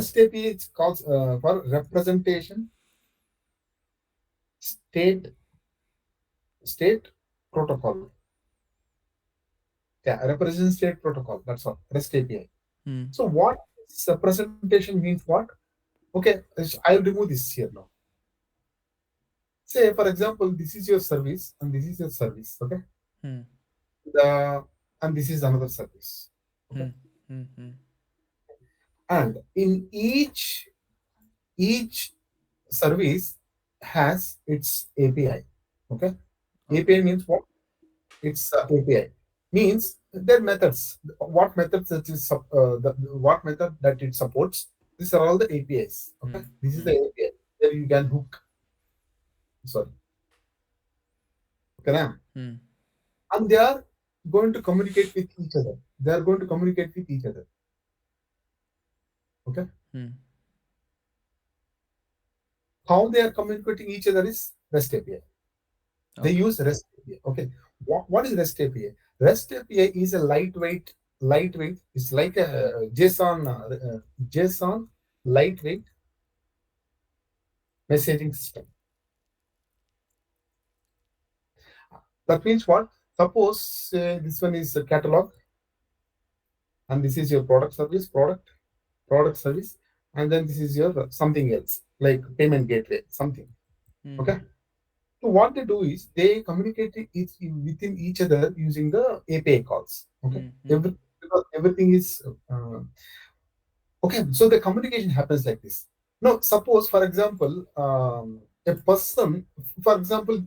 REST API is called for representation state protocol. Yeah, representation state protocol. That's all. REST API. So what representation means what? Okay, I'll remove this here now. Say, for example, this is your service and this is your service. Okay. And this is another service. Okay. And in each service has its API. Okay. API means what? It's API means their methods. What methods that is what method that it supports. These are all the APIs. Okay. This is the API where you can hook. Sorry. Okay. And they are going to communicate with each other. They are going to communicate with each other. Okay. How they are communicating each other is REST API. They use REST API. Okay. What is REST API? REST API is a lightweight. It's like a JSON lightweight messaging system. That means what? Suppose this one is a catalog, and this is your product service, service, and then this is your something else like payment gateway, something. Okay. So what they do is they communicate within each other using the API calls. Okay. Because everything is okay. So the communication happens like this. Now, suppose, for example, a person, for example,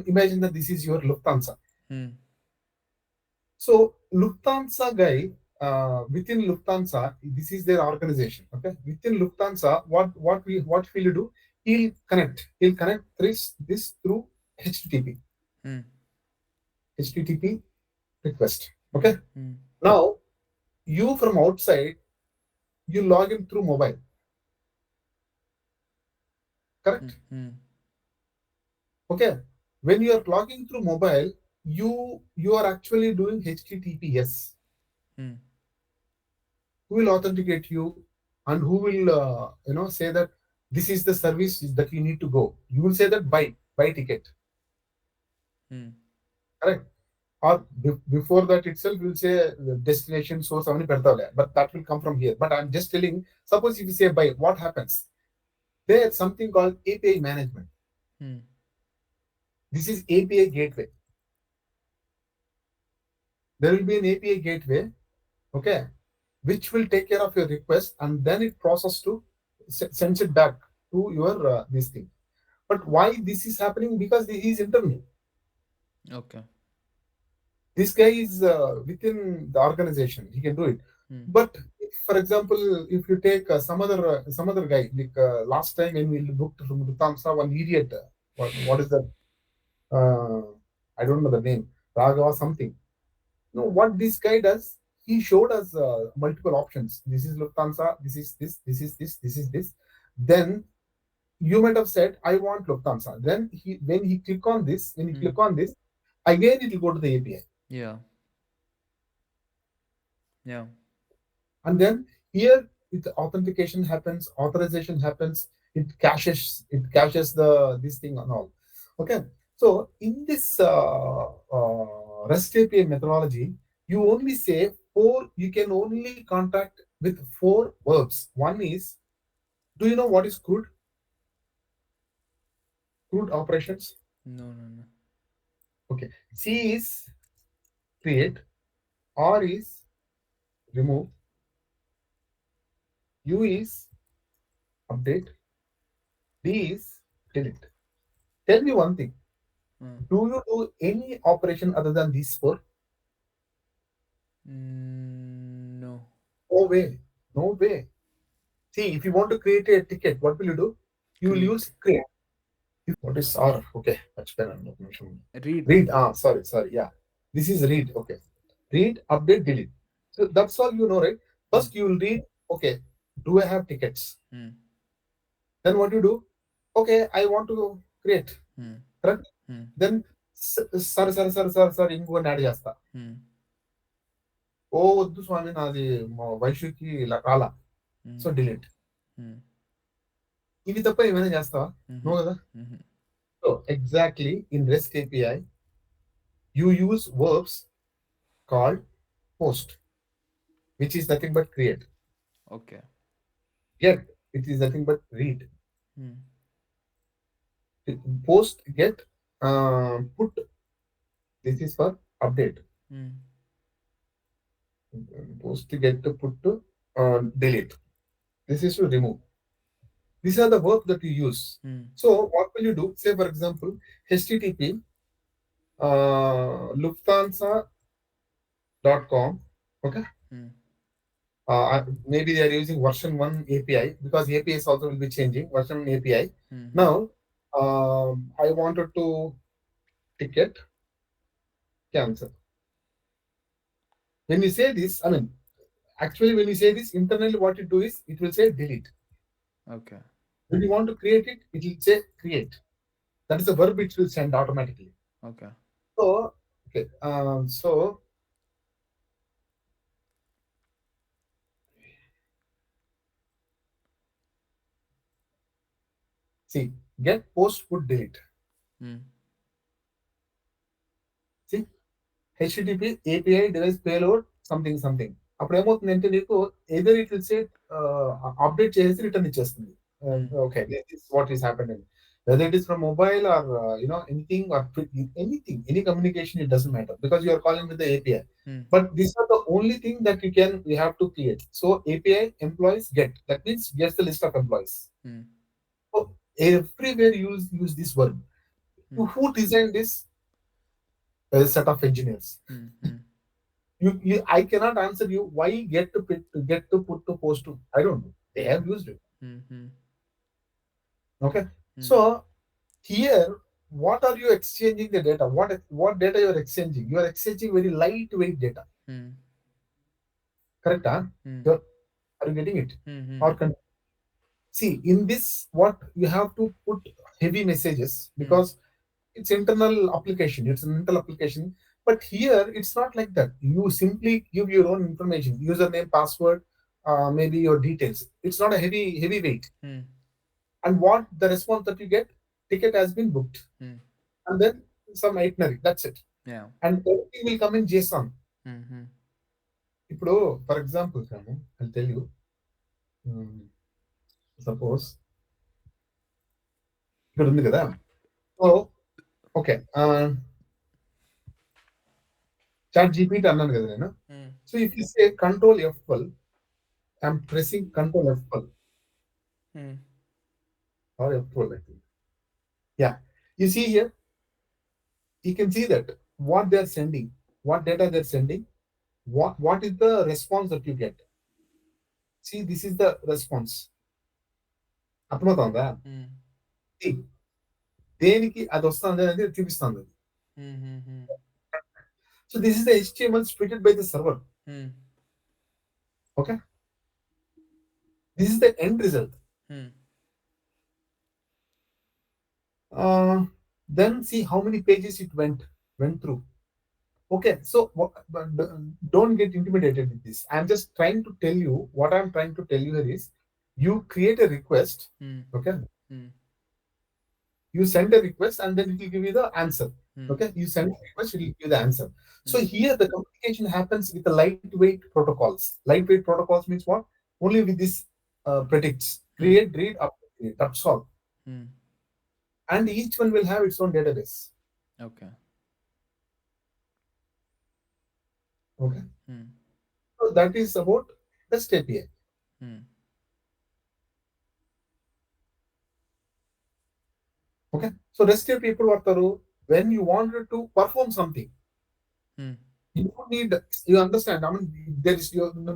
imagine that this is your Lufthansa. So Lufthansa guy, within Lufthansa, this is their organization. Okay, within Lufthansa, what will he do? He'll connect this through HTTP. HTTP request. Okay. Now you from outside, you log in through mobile. Correct. Okay. When you are logging through mobile, you are actually doing HTTPS. Who will authenticate you, and who will say that this is the service that you need to go? You will say that buy ticket. Correct. Or before that itself, you will say destination source, but that will come from here. But I'm just telling, suppose if you say buy, what happens? There's something called API management. This is API gateway. There will be an API gateway, okay, which will take care of your request, and then it process to sends it back to your this thing. But why this is happening? Because he is internal. Okay. This guy is within the organization. He can do it. But for example, if you take some other guy, like last time when we booked from Lufthansa, one idiot. What is that? I don't know the name. Raga or something. No, what this guy does, he showed us multiple options. This is Lufthansa. This is this. This is this. This is this. Then you might have said, "I want Lufthansa." Then when he click on this, again it will go to the API. Yeah. Yeah. And then here authentication happens, authorization happens, it caches the this thing and all. Okay. So in this REST API methodology, you can only contact with 4 verbs. One is, do you know what is CRUD? CRUD operations. No. Okay. C is create, R is remove, U is update, D is delete. Tell me one thing. Do you do any operation other than these 4? No. No way. No way. See, if you want to create a ticket, what will you do? You will use create. What is R? Okay. Much better. Read. Read. Sorry. Yeah. This is read. Okay. Read, update, delete. So that's all you know, right? First you will read, okay, do I have tickets? Then what you do? Okay, I want to create. Correct? Then sir, ఇంకో add చేస్తా. ఓ వద్దు స్వామి నాది వైశ్యుకి ఇలా రాలా. So delete. Hmm. ఇవి తప్ప ఏమైనా చేస్తావా? No Mhm. కదా. Mhm. So exactly in REST API you use verbs called post, which is nothing but create. Okay. Get, it is nothing but read. Hmm. Post, get, put, this is for update. Hmm. Post, get, put, delete. This is to remove. These are the verbs that you use. Hmm. So what will you do? Say for example, HTTP Lufthansa.com. Okay. Hmm. Maybe they are using version 1 API because APIs also will be changing. Version 1 API. Mhm. Now, I wanted to ticket cancel. When you say this, I mean, actually, when you say this internally, what it do is it will say delete. Okay. When you want to create it, it will say create. That is a verb which will send automatically. Okay. So, okay, so see, get post put delete. Hmm. See, HTTP API device payload something something. అప్పుడు ఏమవుతుందంటే నీకు either it will say update చేసి return ఇచ్చేస్తుంది. Hmm. Okay this is what is happening whether it is from mobile or anything or anything any communication, it doesn't matter because you are calling with the API. Hmm. But these are the only thing that you have to create. So API employees get, that means gets the list of employees. Hmm. So everywhere use this word. Hmm. Who designed this? A set of engineers. Hmm. Hmm. You I cannot answer you why get to put to post to. I don't know. They have used it. Hmm. Hmm. Okay. Hmm. So here, what are you exchanging the data? What data you are exchanging? You are exchanging very lightweight data. Hmm. Correct? Huh? Hmm. You're, are you getting it? Hmm. Hmm. Or see in this what you have to put heavy messages Hmm. because it's internal application. It's an internal application. But here it's not like that. You simply give your own information, username, password, maybe your details. It's not a heavy weight. Hmm. And what the response that you get, ticket has been booked, Hmm. and then some itinerary. That's it. Yeah. And everything will come in JSON. Hmm. Hmm. ఇప్పుడు for example I'll tell you. Suppose ఇక్కడ ఉంది కదా. So okay chat GPT అన్నాను కదా నేను. Hmm. So if you say control F12, I'm pressing control F12 Hmm. or F12, I think. Yeah. You see here, you can see that what they're sending, what data they're sending, what is the response that you get. See, this is the response. అర్థమవుతుందా? Hmm. See, దేనికి అది వస్తుంది అనేది చూపిస్తుంది అది. Hmm. Hmm. Hmm. So this is the HTML spitted by the server. Hmm. Okay. This is the end result. Hmm. Uh, then see how many pages it went through. Okay, so but don't get intimidated with this. I'm just trying to tell you what I'm trying to tell you here is you create a request. Hmm. Okay, Hmm. you send a request and then it will give you the answer. Hmm. Okay, you send a request, it will give you the answer. So Hmm. here the communication happens with the lightweight protocols. Lightweight protocols means what? Only with this predicts, Hmm. create, read, update. That's all. Hmm. And each one will have its own database. Okay. Okay, Hmm. so that is about REST API. Hmm. Okay, so REST API people వాడతారు when you wanted to perform something. Hmm. You don't need, you understand. I mean, there is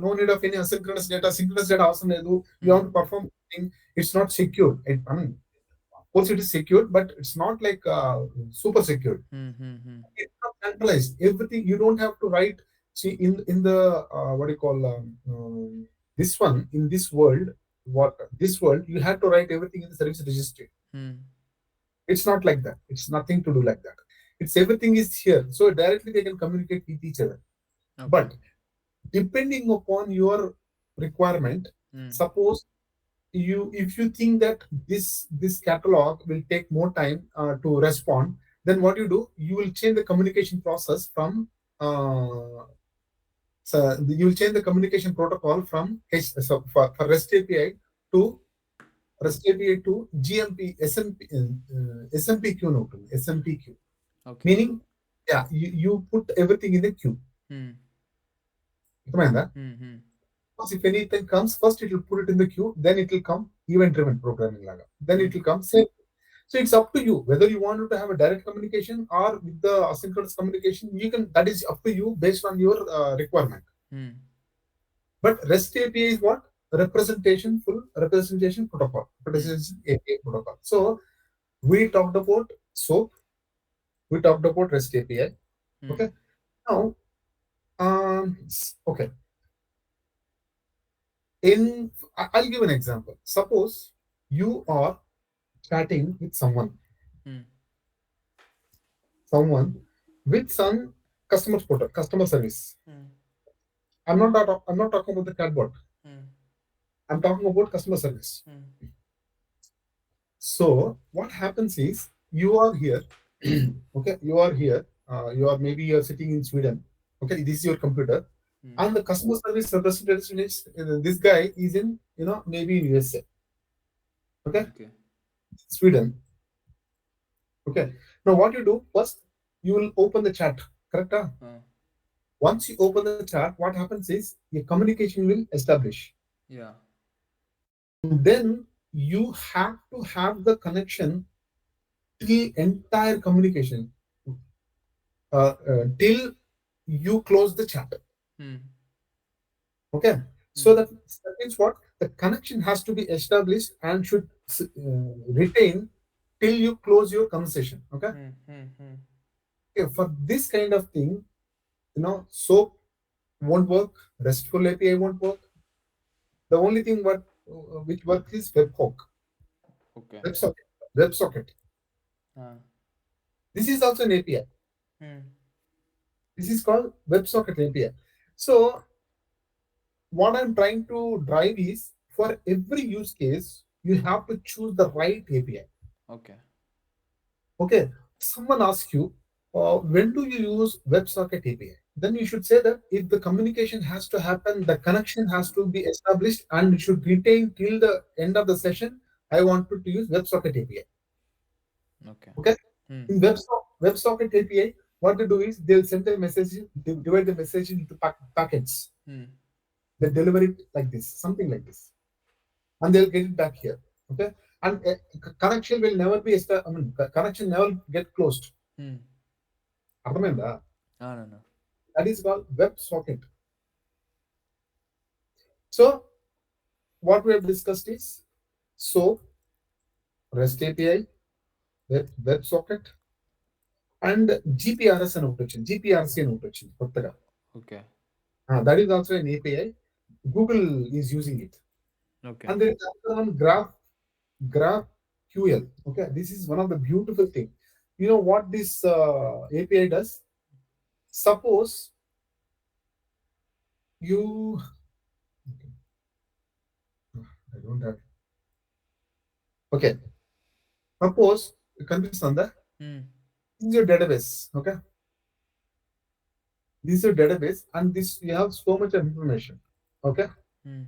no need of any asynchronous data. Synchronous data అవసరం లేదు. You Hmm. want to perform something. It's not secure. I mean, of course it is secured, but it's not like super secured. Hmm. Hmm. Hmm. It's not centralized. Everything you don't have to write. See in the what do you call this one in this world. What this world you have to write everything in the service registry. Hmm. It's not like that. It's nothing to do like that. It's everything is here. So directly they can communicate with each other. Okay. But depending upon your requirement, Hmm. suppose if you think that this catalog will take more time to respond, then what you do, you will change the communication process from you will change the communication protocol from for REST API to GMP SMP SMPQ note, SMPQ, Okay. meaning yeah, you put everything in the queue. Hmm. Because Hmm. if anything comes first, it will put it in the queue, then it will come event driven programming laga. Then Hmm. it will come same. So it's up to you whether you want to have a direct communication or with the asynchronous communication. You can, that is up to you based on your requirement. Hmm. But REST API is what? Representation, full representation protocol. Hmm. Representation API protocol. So we talked about SOAP, we talked about REST API. Hmm. Okay. Now, okay. I'll give an example. Suppose you are chatting with Hmm. someone with some customer portal, customer service. Hmm. I'm not talking about the chatbot. Hmm. I'm talking about customer service. Hmm. So what happens is you are here, okay, you are here, you are maybe you're sitting in Sweden, okay, this is your computer, Hmm. and the customer service representative is this guy is in maybe in USA, okay, Okay. Sweden, okay. Now what you do first, you will open the chat, correct? Uh, Once you open the chat, what happens is your communication will establish, yeah. and then you have to have the connection till entire communication till you close the chat. Hmm. Okay, so Hmm. that means what, the connection has to be established and should retain till you close your conversation. Okay, Hmm. Hmm. Hmm. okay, for this kind of thing, SOAP won't work, RESTful API won't work. The only thing which works is Okay. WebSocket. This is also an API. Hmm. This is called WebSocket API. So what I'm trying to drive is, for every use case, you have to choose the right API. Okay. Okay, someone asks you, when do you use WebSocket API? Then you should say that if the communication has to happen, the connection has to be established and it should retain till the end of the session. I wanted to use WebSocket API. Okay. Okay, Hmm. in WebSocket API, what they do is they'll send a message, they divide the message into packets. Hmm. They deliver it like this, something like this, and they'll get it back here. Okay, and connection will never be I mean, connection never get closed. Hmm. అర్థమైందా? I don't know. That is called WebSocket. So what we have discussed is SOAP, REST API, WebSocket, and GPRS అని ఒకటి వచ్చింది, GPRC అని ఒకటి వచ్చింది కొత్తగా. Okay. That is also an API. Google is using it. Okay. And there is another one, GraphQL. Okay, this is one of the beautiful thing. You know what this API does? Suppose you, I don't have. Okay, suppose కనిపిస్తుందా? Hmm. This is your database. Okay, this is your database, and this you have so much of information. Okay, Hmm.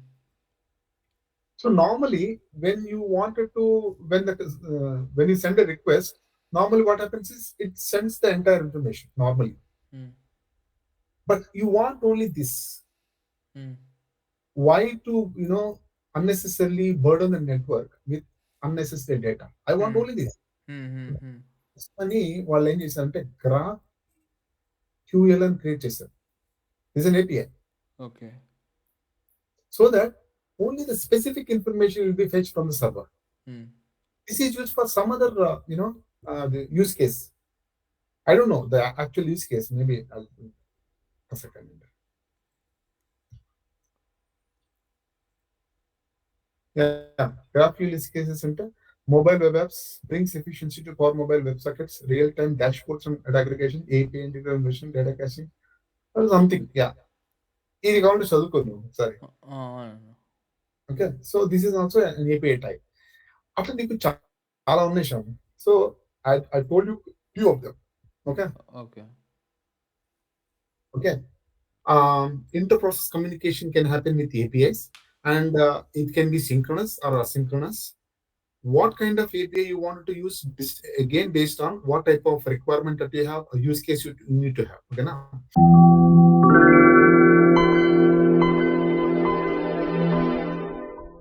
so normally when you wanted to when you send a request, normally what happens is it sends the entire information normally, Hmm. but you want only this. Hmm. Why to unnecessarily burden the network with unnecessary data? I want Hmm. only this. Hmm. Hmm. Hmm. అని వాళ్ళు ఏం చేశారంటే graph QL అని create చేశారు. This an API, Okay. so that only the specific information will be fetched from the server. Hmm. This is used for some other the use case. I don't know the actual use case. Maybe a second. Yeah, GraphQL use cases center. Mobile web apps brings efficiency to core mobile web sockets, real-time dashboards and data aggregation, API integration, data caching, or something. Yeah. ఇది కావాలంటే చదువుకో నువ్వు సరే. I don't know. Okay, so this is also an API type. After నీకు చాలా ఉన్నాయి Shyam. So I told you few of them. Okay, Okay. okay. Inter-process communication can happen with APIs, and it can be synchronous or asynchronous. What kind of API you want to use, again based on what type of requirement that you have, a use case you need to have. Okay, now.